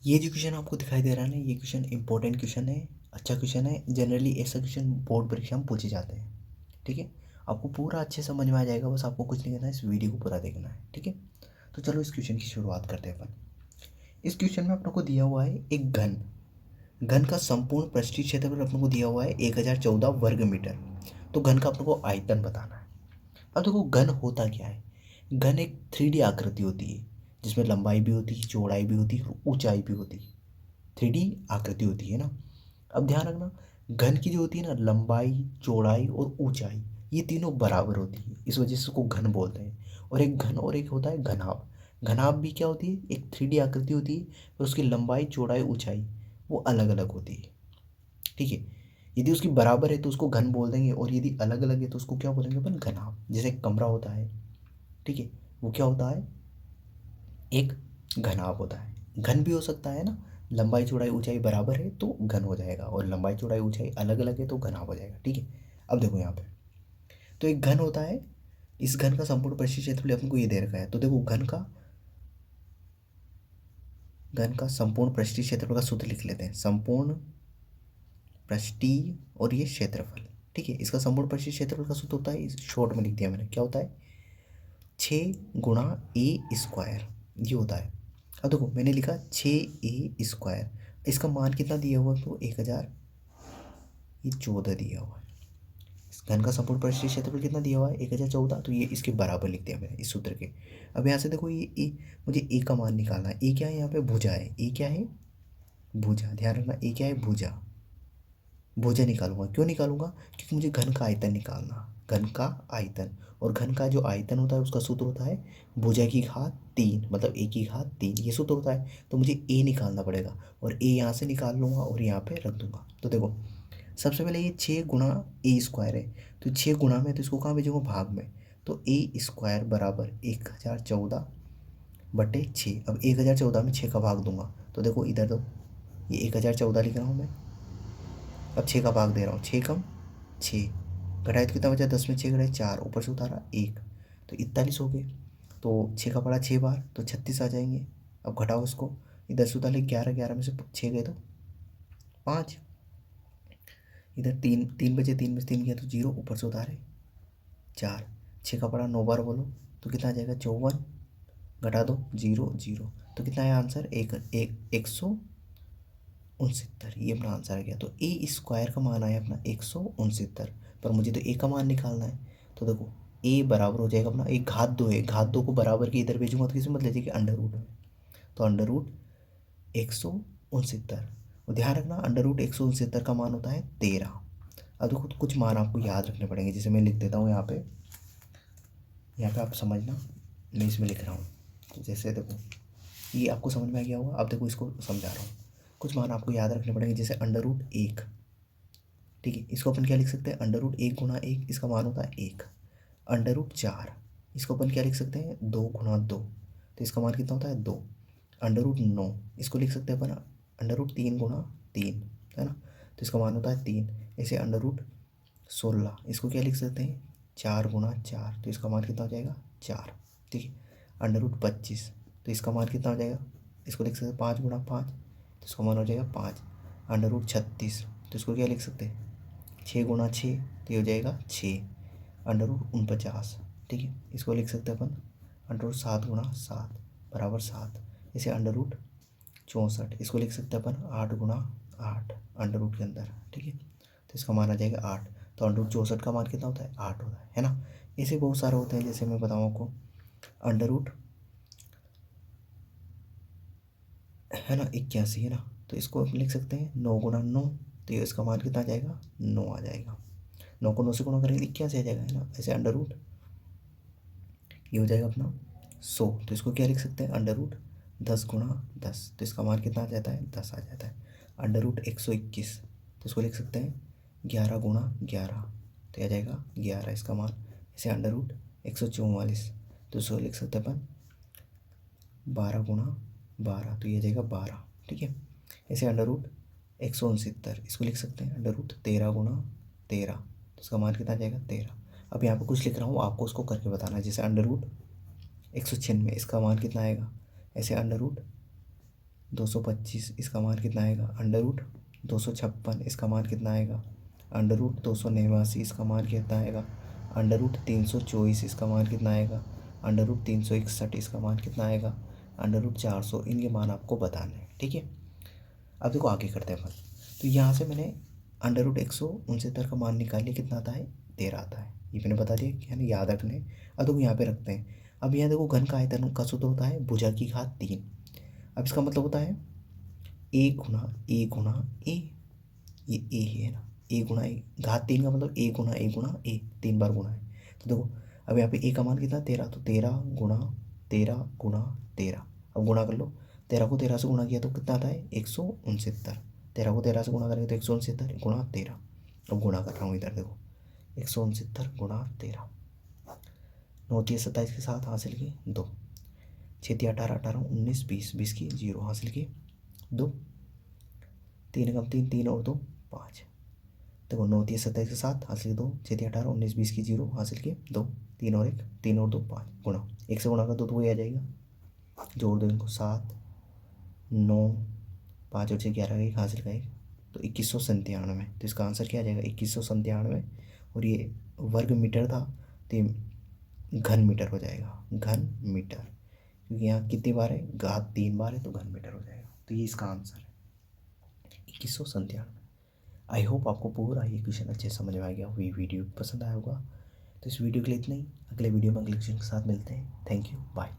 ये जो क्वेश्चन आपको दिखाई दे रहा है ना, ये क्वेश्चन इंपॉर्टेंट क्वेश्चन है, अच्छा क्वेश्चन है। जनरली ऐसा क्वेश्चन बोर्ड परीक्षा में पूछे जाते हैं। ठीक है, आपको पूरा अच्छे समझ में आ जाएगा, बस आपको कुछ नहीं करना है, इस वीडियो को पूरा देखना है। ठीक है, तो चलो इस क्वेश्चन की शुरुआत करते हैं अपन। इस क्वेश्चन में अपने को दिया हुआ है एक घन, घन का संपूर्ण पृष्ठीय क्षेत्रफल अपने को दिया हुआ है 1014 वर्ग मीटर। तो घन का अपने को आयतन बताना है। अब देखो घन होता क्या है। घन एक 3D आकृति होती है, जिसमें लंबाई भी होती है, चौड़ाई भी होती है और ऊंचाई भी होती है। 3D आकृति होती है ना। अब ध्यान रखना, घन की जो होती है ना, लंबाई, चौड़ाई और ऊंचाई, ये तीनों बराबर होती है, इस वजह से इसको घन बोलते हैं। और एक घन और एक होता है घनाभ। घनाभ भी क्या होती है, एक 3D आकृति होती है, पर उसकी लंबाई, चौड़ाई, ऊंचाई वो अलग अलग होती है। ठीक है, यदि उसकी बराबर है तो उसको घन बोल देंगे, और यदि अलग अलग है तो उसको क्या बोलेंगे अपन, घनाभ। जैसे एक कमरा होता है, ठीक है, वो क्या होता है, एक घनाभ होता है। घन भी हो सकता है ना, लंबाई, चौड़ाई, ऊंचाई बराबर है तो घन हो जाएगा, और लंबाई, चौड़ाई, ऊंचाई अलग अलग है तो घनाभ हो जाएगा। ठीक है, अब देखो यहाँ पे, तो एक घन होता है, इस घन का संपूर्ण पृष्ठीय क्षेत्रफल अपन को ये दे रखा है। तो देखो घन का संपूर्ण पृष्ठीय क्षेत्रफल का सूत्र लिख लेते हैं। संपूर्ण पृष्ठीय और ये क्षेत्रफल। ठीक है, इसका संपूर्ण पृष्ठीय क्षेत्रफल का सूत्र होता है, इस शॉर्ट में लिख दिया मैंने, क्या होता है, 6 गुणा ए स्क्वायर, ये होता है। अब देखो मैंने लिखा 6 ए स्क्वायर, इसका मान कितना दिया हुआ है, तो 1000, ये 14 दिया हुआ है। इस घन का संपूर्ण पृष्ठीय क्षेत्रफल कितना दिया हुआ है, 1014, तो ये इसके बराबर लिख दिया मैंने इस सूत्र के। अब यहाँ से देखो ये ए, मुझे ए का मान निकालना है। ए क्या है, यहाँ पे भुजा है। ए क्या है, भुजा। ध्यान रखना, ए क्या है, भुजा। भुजा निकालूंगा, क्यों निकालूंगा, क्योंकि मुझे घन का आयतन निकालना, घन का आयतन। और घन का जो आयतन होता है उसका सूत्र होता है भुजा की घात 3, मतलब ए की घात 3, ये सूत्र होता है। तो मुझे ए निकालना पड़ेगा, और ए यहाँ से निकाल लूँगा और यहाँ पे रख दूंगा। तो देखो सबसे पहले ये 6 गुणा ए स्क्वायर है, तो 6 गुणा में, तो इसको कहाँ भेजूंगा, भाग में। तो ए स्क्वायर बराबर 1014/6। अब 1014 में 6 का भाग दूंगा, तो देखो इधर दो, ये 1014 लिख रहा हूँ मैं। अब 6 का भाग दे रहा हूँ, 6 कम 6, घटाए तो कितना बचा, 10 में 6 घटाए 4, ऊपर से उतारा 1, तो 41 हो गए। तो 6 का पड़ा 6 बार, तो 36 आ जाएंगे। अब घटाओ इसको, इधर से उतार ले 11, 11 में से 6 गए तो 5, इधर 3, 3 बचे, 3 में से 3 गया तो 0, ऊपर से उतारे 4, 6 का पड़ा 9 बार बोलो, तो कितना आ जाएगा, 54, घटा दो 0, 0, तो कितना आया आंसर, 169, ये अपना आंसर आ गया। तो ए स्क्वायर का मान आया अपना 169, पर मुझे तो ए का मान निकालना है। तो देखो ए बराबर हो जाएगा अपना, एक घात 2 है, घात 2 को बराबर के इधर भेजूंगा तो किसी में बदल जाएगी, अंडर रूट में। तो अंडर रूट 169, और ध्यान रखना अंडर रूट 169 का मान होता है 13। अब देखो कुछ मान आपको याद रखने पड़ेंगे, जैसे मैं लिख देता हूँ यहाँ पे, यहाँ पे आप समझना, मैं इसमें लिख रहा हूँ। तो जैसे देखो ये आपको समझ में आ गया होगा। अब देखो इसको समझा रहा हूँ, कुछ मान आपको याद रखने पड़ेंगे, जैसे अंडर रूट 1। ठीक है, इसको अपन क्या लिख सकते हैं, अंडर रूट 1 गुणा 1, इसका मान होता है 1। अंडर रूट 4, इसको अपन क्या लिख सकते हैं, 2 गुणा 2, तो इसका मान कितना होता है 2। अंडर रूट 9, इसको लिख सकते हैं अपन अंडर रूट 3 गुणा 3, है ना, तो इसका मान होता है 3। ऐसे अंडर रूट 16, इसको क्या लिख सकते हैं, 4 गुणा 4, तो इसका मान कितना हो जाएगा, 4। ठीक है, अंडर रूट 25, तो इसका मान कितना हो जाएगा, इसको लिख सकते हैं 5 गुणा 5, तो इसका मान हो जाएगा 5। अंडर रूट 36, तो इसको क्या लिख सकते हैं, 6 गुणा 6, तो ये हो जाएगा 6। अंडर रूट 49, ठीक है, इसको लिख सकते हैं अपन अंडर रूट 7 गुणा 7 बराबर 7। इसे अंडर रूट 64, इसको लिख सकते हैं अपन 8 गुणा 8 अंडर रूट के अंदर। ठीक है, तो इसका मान आ जाएगा 8। तो अंडर रूट 64 का मान कितना होता है, 8 होता है ना। ऐसे बहुत सारे होते हैं, जैसे मैं बताऊँ आपको, अंडर रूट है ना 81, है ना, तो इसको हम लिख सकते हैं 9 गुणा 9, तो ये इसका मान कितना आ जाएगा, 9 आ जाएगा। 9 को 9 से गुणा करेंगे 81 आ जाएगा, है ना। ऐसे अंडर रूट ये हो जाएगा अपना 100, तो इसको क्या लिख सकते हैं, अंडर रूट 10 गुणा 10, तो इसका मान कितना आ जाता है, 10 आ जाता है। अंडर रूट 121, तो इसको लिख सकते हैं 11 गुणा 11, तो यह आ जाएगा 11 इसका मान। इसे अंडर रूट 144, तो इसको लिख सकते हैं अपन 12 गुणा 12, तो ये आ जाएगा 12। ठीक है, ऐसे अंडर रूट 169, इसको लिख सकते हैं अंडर रूट 13 गुणा 13, तो इसका मान कितना आ जाएगा, 13। अब यहाँ पर कुछ लिख रहा हूँ, आपको उसको करके बताना है। जैसे अंडर रूट 196, इसका मान कितना आएगा, ऐसे अंडर रूट 225 इसका मान कितना आएगा, अंडर रूट 256 इसका मान कितना आएगा, अंडर रूट 289 इसका मान कितना आएगा, अंडर रूट 324 इसका मान कितना आएगा, अंडर रूट 361 इसका मान कितना आएगा, अंडर रूट 400। इनके मान आपको बताने हैं, ठीक है। अब देखो आगे करते हैं अपन। तो यहाँ से मैंने अंडर रूट 169 का मान निकाल लिया, कितना आता है, 13 आता है। ये मैंने बता दिया कि है ना, याद रखने। अब देखो यहाँ पे रखते हैं। अब यहाँ देखो घन का आयतन का सूत्र होता है भुजा की घात 3। अब इसका मतलब होता है ए गुना ए गुना ए, ये ए है ना, ए गुना ए, घात 3 का मतलब ए गुना ए गुना ए, 3 बार गुना है। तो देखो अब यहाँ पे ए का मान कितना, 13, तो 13 गुना 13 गुना 13। अब गुणा कर लो, 13 को 13 से गुणा किया तो कितना आता है, 169। 13 को 13 से गुणा करेंगे तो 169 गुणा 13। अब गुणा कर रहा हूँ इधर देखो, 169 गुणा 13, 9 3 27 के साथ हासिल किए 2, 6 3 18 18 19 20 20 की 0 हासिल किए 2, 3 कम 3 3 और 2 5। देखो 9 3 27 के साथ हासिल किए 2, 6 3 18 19 20 की 0 हासिल किए 2, 3 और 1 3 और 2 5 गुणा 1 से गुणा कर दो तो वही आ जाएगा, जोड़ दो इनको 7 9 5 और 6 11 का 1 हासिल का 1, तो 2197। तो इसका आंसर क्या आ जाएगा, 2197। और ये वर्ग मीटर था तो ये घन मीटर हो जाएगा, घन मीटर, क्योंकि यहाँ कितनी बार है, घात 3 बार है तो घन मीटर हो जाएगा। तो ये इसका आंसर है 2197। आई होप आपको पूरा ये क्वेश्चन अच्छे से समझ में आ गया, ये वीडियो पसंद आया होगा। तो इस वीडियो के लिए इतना ही, अगले वीडियो में अगले क्वेश्चन के साथ मिलते हैं। Thank you, bye.